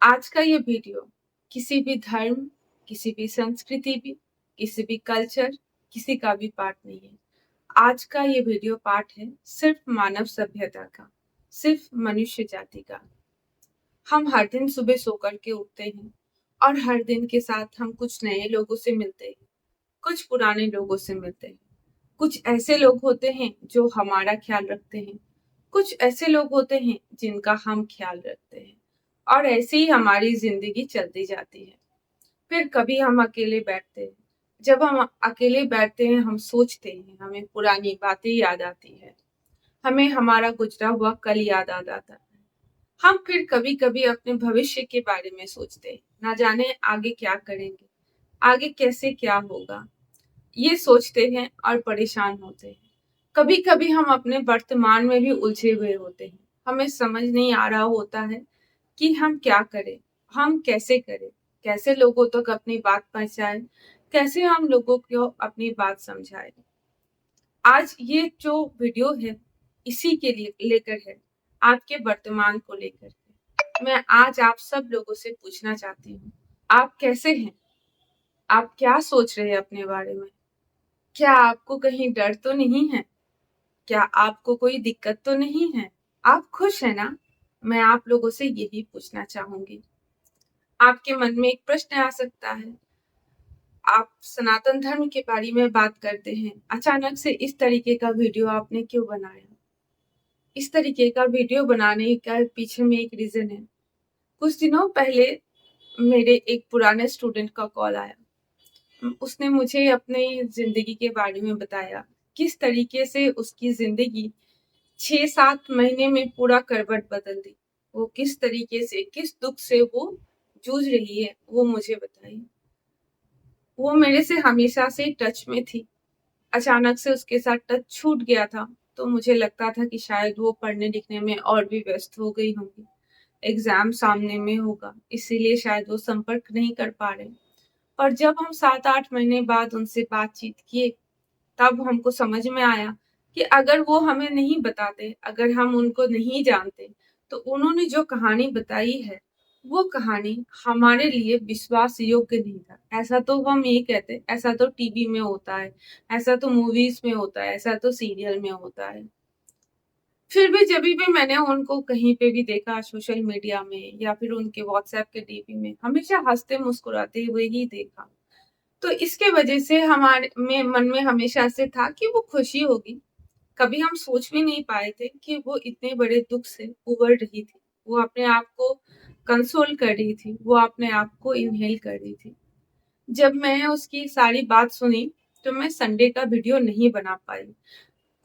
आज का ये वीडियो किसी भी धर्म, किसी भी संस्कृति भी, किसी भी कल्चर, किसी का भी पार्ट नहीं है। आज का ये वीडियो पार्ट है सिर्फ मानव सभ्यता का, सिर्फ मनुष्य जाति का। हम हर दिन सुबह सोकर के उठते हैं और हर दिन के साथ हम कुछ नए लोगों से मिलते हैं, कुछ पुराने लोगों से मिलते हैं। कुछ ऐसे लोग होते हैं जो हमारा ख्याल रखते हैं, कुछ ऐसे लोग होते हैं जिनका हम ख्याल रखते हैं, और ऐसे ही हमारी जिंदगी चलती जाती है। फिर कभी हम अकेले बैठते हैं। जब हम अकेले बैठते हैं, हम सोचते हैं, हमें पुरानी बातें याद आती है, हमें हमारा गुजरा हुआ कल याद आ जाता है। हम फिर कभी कभी अपने भविष्य के बारे में सोचते हैं, ना जाने आगे क्या करेंगे, आगे कैसे क्या होगा, ये सोचते हैं और परेशान होते हैं। कभी कभी हम अपने वर्तमान में भी उलझे हुए होते हैं। हमें समझ नहीं आ रहा होता है कि हम क्या करें, हम कैसे करें, कैसे लोगों तक अपनी बात पहुंचाएं, कैसे हम लोगों को अपनी बात समझाएं। आज ये जो वीडियो है इसी के लिए लेकर है, आपके वर्तमान को लेकर है। मैं आज आप सब लोगों से पूछना चाहती हूँ, आप कैसे हैं? आप क्या सोच रहे हैं अपने बारे में? क्या आपको कहीं डर तो नहीं है? क्या आपको कोई दिक्कत तो नहीं है? आप खुश है ना? मैं आप लोगों से यही पूछना चाहूंगी। आपके मन में एक प्रश्न आ सकता है, आप सनातन धर्म के बारे में बात करते हैं, अचानक से इस तरीके का वीडियो आपने क्यों बनाया? इस तरीके का वीडियो बनाने का पीछे में एक रीजन है। कुछ दिनों पहले मेरे एक पुराने स्टूडेंट का कॉल आया। उसने मुझे अपनी जिंदगी के बारे में बताया, किस तरीके से उसकी जिंदगी 6-7 महीने में पूरा करवट बदल दी। वो किस तरीके से, किस दुख से वो जूझ रही है, वो मुझे बताई। वो मेरे से हमेशा से टच में थी, अचानक से उसके साथ टच छूट गया था। तो मुझे लगता था कि शायद वो पढ़ने लिखने में और भी व्यस्त हो गई होंगी, एग्जाम सामने में होगा, इसीलिए शायद वो संपर्क नहीं कर पा रहे। पर जब हम 7-8 महीने बाद उनसे बातचीत किए, तब हमको समझ में आया कि अगर वो हमें नहीं बताते, अगर हम उनको नहीं जानते, तो उन्होंने जो कहानी बताई है, वो कहानी हमारे लिए विश्वास योग्य नहीं था। ऐसा तो हम ये कहते, ऐसा तो टीवी में होता है, ऐसा तो मूवीज में होता है, ऐसा तो सीरियल में होता है। फिर भी जब भी मैंने उनको कहीं पे भी देखा, सोशल मीडिया में या फिर उनके व्हाट्सएप के डीपी में, हमेशा हंसते मुस्कुराते हुए ही देखा। तो इसके वजह से हमारे में मन में हमेशा से था कि वो खुशी होगी। कभी हम सोच भी नहीं पाए थे कि वो इतने बड़े दुख से उबर रही थी, वो अपने आप को कंसोल कर रही थी, वो अपने आप को इनहेल कर रही थी। जब मैं उसकी सारी बात सुनी, तो मैं संडे का वीडियो नहीं बना पाई।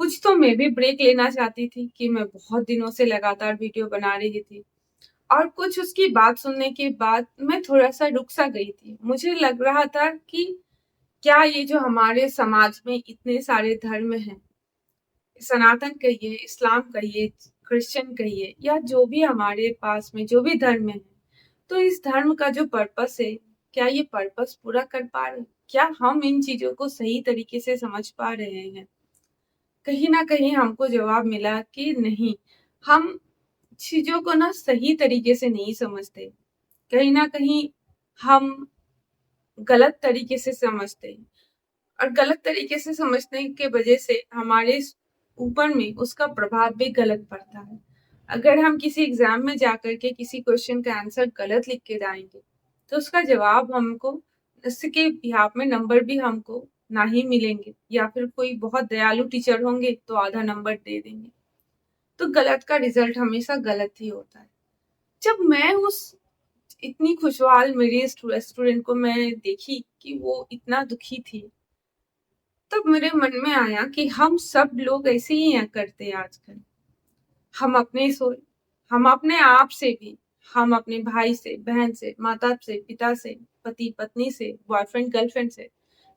कुछ तो मैं भी ब्रेक लेना चाहती थी कि मैं बहुत दिनों से लगातार वीडियो बना रही थी, और कुछ उसकी बात सुनने के बाद मैं थोड़ा सा रुक सा गई थी। मुझे लग रहा था कि क्या ये जो हमारे समाज में इतने सारे धर्म हैं, सनातन कहिए, इस्लाम कहिए, क्रिश्चियन कहिए, या जो भी हमारे पास में जो भी धर्म है, तो इस धर्म का जो पर्पस है, क्या ये पर्पस पूरा कर पा रहे? क्या हम इन चीजों को सही तरीके से समझ पा रहे हैं? कहीं ना कहीं हमको जवाब मिला कि नहीं, हम चीजों को ना सही तरीके से नहीं समझते। कहीं ना कहीं हम गलत तरीके से समझते हैं, और गलत तरीके से समझने के वजह से हमारे ऊपर में उसका प्रभाव भी गलत पड़ता है। अगर हम किसी एग्जाम में जाकर के किसी क्वेश्चन का आंसर गलत लिख के जाएंगे, तो उसका जवाब हमको, उसके बिहाफ में नंबर भी हमको ना ही मिलेंगे, या फिर कोई बहुत दयालु टीचर होंगे तो आधा नंबर दे देंगे। तो गलत का रिजल्ट हमेशा गलत ही होता है। जब मैं उस इतनी खुशहाल मेरी स्टूडेंट को मैं देखी कि वो इतना दुखी थी, तब मेरे मन में आया कि हम सब लोग ऐसे ही करते हैं आजकल। हम अपने सो हम अपने आप से भी, हम अपने भाई से, बहन से, माता से, पिता से, पति पत्नी से, बॉयफ्रेंड गर्लफ्रेंड से,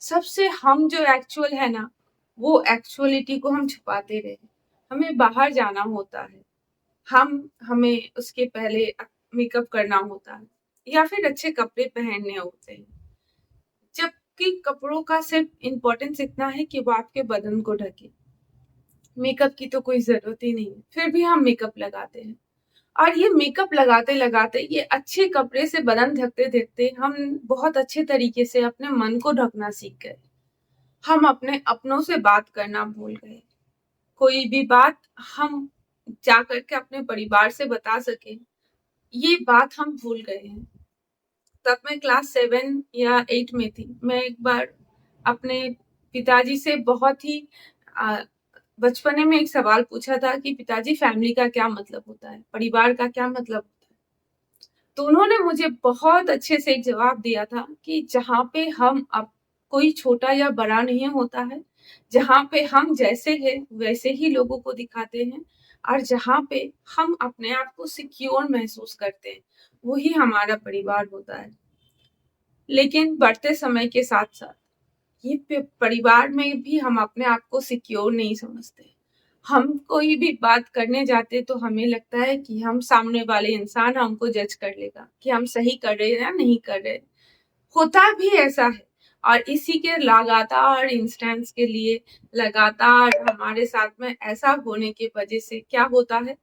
सबसे हम जो एक्चुअल है ना, वो एक्चुअलिटी को हम छुपाते रहे। हमें बाहर जाना होता है, हमें उसके पहले मेकअप करना होता है, या फिर अच्छे कपड़े पहनने होते हैं, जबकि कपड़ों का सिर्फ इम्पोर्टेंस इतना है कि वो आपके बदन को ढके। मेकअप की तो कोई जरूरत ही नहीं है, फिर भी हम मेकअप लगाते हैं। और ये मेकअप लगाते लगाते, ये अच्छे कपड़े से बदन ढकते ढकते हम बहुत अच्छे तरीके से अपने मन को ढकना सीख गए। हम अपने अपनों से बात करना भूल गए। कोई भी बात हम जा करके अपने परिवार से बता सके, ये बात हम भूल गए हैं। तब मैं क्लास 7 या 8 में थी। मैं एक बार अपने पिताजी से बहुत ही बचपने में एक सवाल पूछा था कि पिताजी, फैमिली का क्या मतलब होता है, परिवार का क्या मतलब होता है। तो उन्होंने मुझे बहुत अच्छे से एक जवाब दिया था कि जहाँ पे हम अब कोई छोटा या बड़ा नहीं होता है, जहाँ पे हम जैसे हैं वैसे ही लोगों को दिखाते हैं, और जहाँ पे हम अपने आप को सिक्योर महसूस करते हैं, वही हमारा परिवार होता है। लेकिन बढ़ते समय के साथ साथ ये परिवार में भी हम अपने आप को सिक्योर नहीं समझते। हम कोई भी बात करने जाते तो हमें लगता है कि हम सामने वाले इंसान हमको जज कर लेगा कि हम सही कर रहे हैं या नहीं कर रहे। होता भी ऐसा है, और इसी के लगातार इंस्टेंस के लिए लगातार हमारे साथ में ऐसा होने की वजह से क्या होता है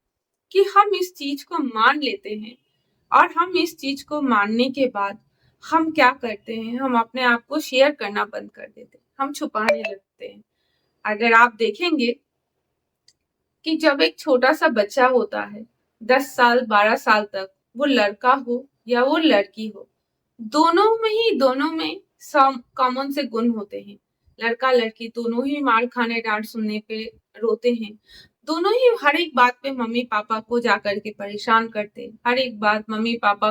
कि हम इस चीज को मान लेते हैं, और हम इस चीज को मानने के बाद हम क्या करते हैं, हम अपने आप को शेयर करना बंद कर देते हैं, हम छुपाने लगते हैं। अगर आप देखेंगे कि जब एक छोटा सा बच्चा होता है, 10 साल 12 साल तक, वो लड़का हो या वो लड़की हो, दोनों में कॉमन से गुण होते हैं। लड़का लड़की दोनों ही मार खाने, डांट सुनने पे रोते हैं। दोनों ही हर एक बात पे मम्मी पापा को जाकर के परेशान करते हैं। हर एक बात मम्मी पापा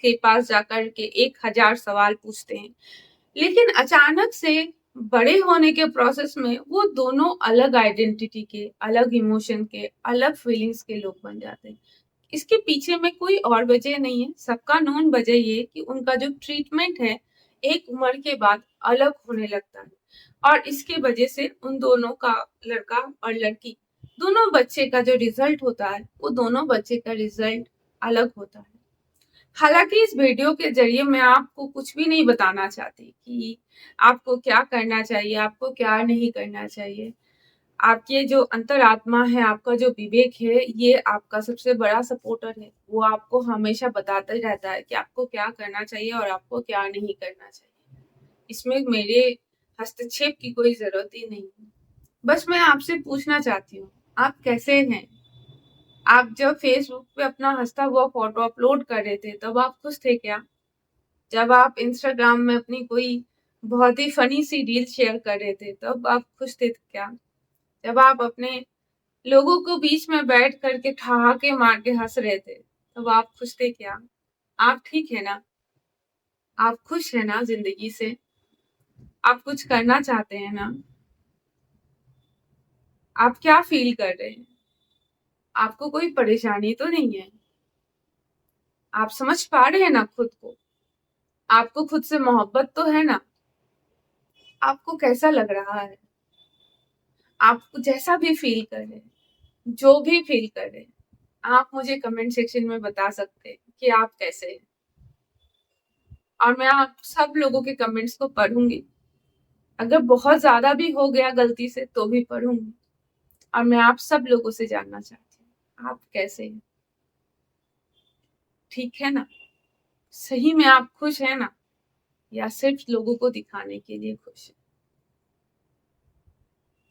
के पास जाकर के 1000 सवाल पूछते हैं। लेकिन अचानक से बड़े होने के प्रोसेस में वो दोनों अलग आइडेंटिटी के, अलग इमोशन के, अलग फीलिंग्स के लोग बन जाते हैं। इसके पीछे में कोई और वजह नहीं है, सबका नॉन वजह ये कि उनका जो ट्रीटमेंट है एक उम्र के बाद अलग होने लगता है, और इसके वजह से उन दोनों का, लड़का और लड़की, दोनों बच्चे का जो रिजल्ट होता है वो दोनों बच्चे का रिजल्ट अलग होता है। हालांकि इस वीडियो के जरिए मैं आपको कुछ भी नहीं बताना चाहती कि आपको क्या करना चाहिए, आपको क्या नहीं करना चाहिए। आपके जो अंतरात्मा है, आपका जो विवेक है, ये आपका सबसे बड़ा सपोर्टर है। वो आपको हमेशा बताता ही रहता है कि आपको क्या करना चाहिए और आपको क्या नहीं करना चाहिए। इसमें मेरे हस्तक्षेप की कोई जरूरत ही नहीं है। बस मैं आपसे पूछना चाहती हूँ, आप कैसे हैं? आप जब फेसबुक पे अपना हंसता हुआ फोटो अपलोड कर रहे थे तब आप खुश थे क्या? जब आप इंस्टाग्राम में अपनी कोई बहुत ही फनी सी रील शेयर कर रहे थे तब आप खुश थे क्या? जब आप अपने लोगों को बीच में बैठ करके ठहाके मार के हंस रहे थे तब आप खुश थे क्या? आप ठीक है ना? आप खुश है ना जिंदगी से? आप कुछ करना चाहते हैं ना? आप क्या फील कर रहे हैं? आपको कोई परेशानी तो नहीं है? आप समझ पा रहे हैं ना खुद को? आपको खुद से मोहब्बत तो है ना? आपको कैसा लग रहा है? आप जैसा भी फील कर रहे हैं, जो भी फील कर रहे हैं, आप मुझे कमेंट सेक्शन में बता सकते हैं कि आप कैसे हैं, और मैं आप सब लोगों के कमेंट्स को पढ़ूंगी। अगर बहुत ज्यादा भी हो गया गलती से तो भी पढ़ूंगी, और मैं आप सब लोगों से जानना चाहती हूँ आप कैसे हैं। ठीक है ना? सही में आप खुश हैं ना, या सिर्फ लोगों को दिखाने के लिए खुश हैं?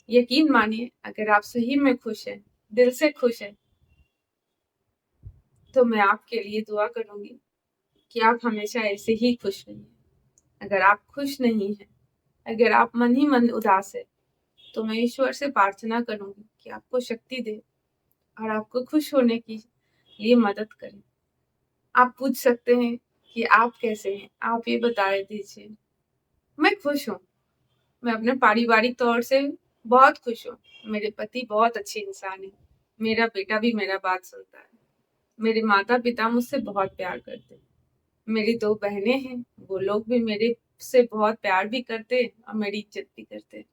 यकीन मानिए, अगर आप सही में खुश हैं, दिल से खुश हैं, तो मैं आपके लिए दुआ करूंगी कि आप हमेशा ऐसे ही खुश रहिए। अगर आप खुश नहीं हैं, अगर आप मन ही मन उदास है, तो मैं ईश्वर से प्रार्थना करूंगी कि आपको शक्ति दे और आपको खुश होने की लिए मदद करें। आप पूछ सकते हैं कि आप कैसे हैं, आप ये बता दीजिए। मैं खुश हूँ। मैं अपने पारिवारिक तौर से बहुत खुश हूँ। मेरे पति बहुत अच्छे इंसान है। मेरा बेटा भी मेरा बात सुनता है। मेरे माता पिता मुझसे बहुत प्यार करते हैं। मेरी 2 बहनें हैं, वो लोग भी मेरे से बहुत प्यार भी करते हैं और मेरी इज्जत भी करते हैं।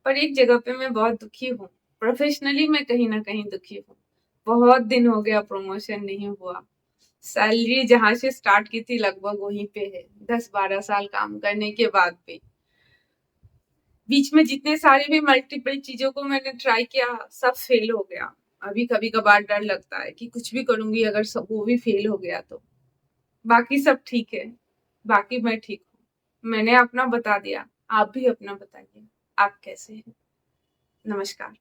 पर एक जगह पे मैं बहुत दुखी हूँ। प्रोफेशनली मैं कहीं ना कहीं दुखी हूँ। बहुत दिन हो गया प्रमोशन नहीं हुआ। सैलरी जहां से स्टार्ट की थी लगभग वहीं पे है, 10-12 साल काम करने के बाद भी। बीच में जितने सारे भी मल्टीपल चीजों को मैंने ट्राई किया, सब फेल हो गया। अभी कभी कभार डर लगता है कि कुछ भी करूंगी अगर सब वो भी फेल हो गया तो। बाकी सब ठीक है, बाकी मैं ठीक हूँ। मैंने अपना बता दिया, आप भी अपना बताइए, आप कैसे हैं? नमस्कार।